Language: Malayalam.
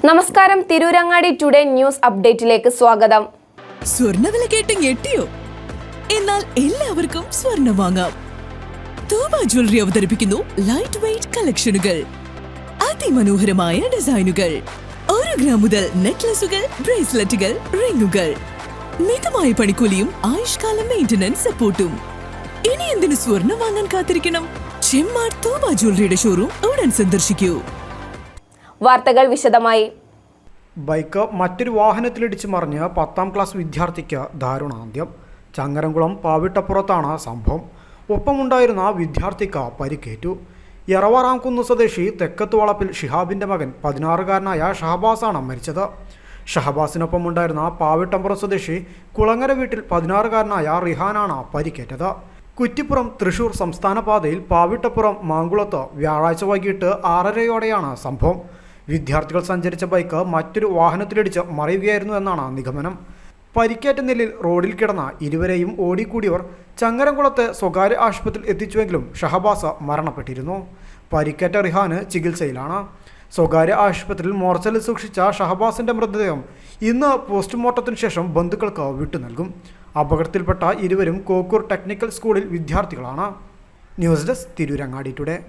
നമസ്കാരം, തിരൂരങ്ങാടി ടുഡേ ന്യൂസ് അപ്ഡേറ്റിലേക്ക് സ്വാഗതം. സ്വർണ്ണവില കേട്ട് ഞെട്ടിയോ? എന്നാൽ എല്ലാവർക്കും സ്വർണ്ണം വാങ്ങാം. തൂബ ജ്വല്ലറി അവതരിപ്പിക്കുന്നു ലൈറ്റ് വെയ്റ്റ് കളക്ഷനുകൾ, അതിമനോഹരമായ ഡിസൈനുകൾ, 1 ഗ്രാം മുതൽ നെക്ലസുകൾ, ബ്രേസ്ലെറ്റുകൾ, റിങ്ങുകൾ, മിതമായ പണിക്കൂലിയും ആയുഷ്കാല മെയിന്റനൻസ് സപ്പോർട്ടും. ഇനി എന്തിനു സ്വർണ്ണം വാങ്ങാൻ കാത്തിരിക്കണം? ചെമ്മാട് തൂബ ജ്വല്ലറിയുടെ ഷോറൂം ഉടൻ സന്ദർശിക്കൂ. വാർത്തകൾ വിശദമായി. ബൈക്ക് മറ്റൊരു വാഹനത്തിലിടിച്ച് മറിഞ്ഞ് 10ാം ക്ലാസ് വിദ്യാർത്ഥിക്ക് ദാരുണാന്ത്യം. ചങ്ങരംകുളം പാവിട്ടപ്പുറത്താണ് സംഭവം. ഒപ്പമുണ്ടായിരുന്ന വിദ്യാർത്ഥിക്ക് പരിക്കേറ്റു. എറവാറാംകുന്ന് സ്വദേശി തെക്കത്ത് വളപ്പിൽ ഷിഹാബിൻ്റെ മകൻ 16-കാരനായ ഷഹബാസാണ് മരിച്ചത്. ഷഹബാസിനൊപ്പമുണ്ടായിരുന്ന പാവിട്ടപ്പുറം സ്വദേശി കുളങ്ങര വീട്ടിൽ 16-കാരനായ റിഹാനാണ് പരിക്കേറ്റത്. കുറ്റിപ്പുറം തൃശൂർ സംസ്ഥാന പാതയിൽ പാവിട്ടപ്പുറം മാങ്കുളത്ത് വ്യാഴാഴ്ച വൈകിട്ട് 6:30-യോടെയാണ് സംഭവം. വിദ്യാർത്ഥികൾ സഞ്ചരിച്ച ബൈക്ക് മറ്റൊരു വാഹനത്തിലിടിച്ച് മറിയുകയായിരുന്നു എന്നാണ് നിഗമനം. പരിക്കേറ്റ നിലയിൽ റോഡിൽ കിടന്ന ഇരുവരെയും ഓടിക്കൂടിയവർ ചങ്ങരംകുളത്തെ സ്വകാര്യ ആശുപത്രിയിൽ എത്തിച്ചുവെങ്കിലും ഷഹബാസ് മരണപ്പെട്ടിരുന്നു. പരിക്കേറ്റ റിഹാന് ചികിത്സയിലാണ്. സ്വകാര്യ ആശുപത്രിയിൽ മോർച്ചറിൽ സൂക്ഷിച്ച ഷഹബാസിന്റെ മൃതദേഹം ഇന്ന് പോസ്റ്റ്മോർട്ടത്തിന് ശേഷം ബന്ധുക്കൾക്ക് വിട്ടുനൽകും. അപകടത്തിൽപ്പെട്ട ഇരുവരും കോക്കൂർ ടെക്നിക്കൽ സ്കൂളിൽ വിദ്യാർത്ഥികളാണ്. News desk, Tirurangadi today.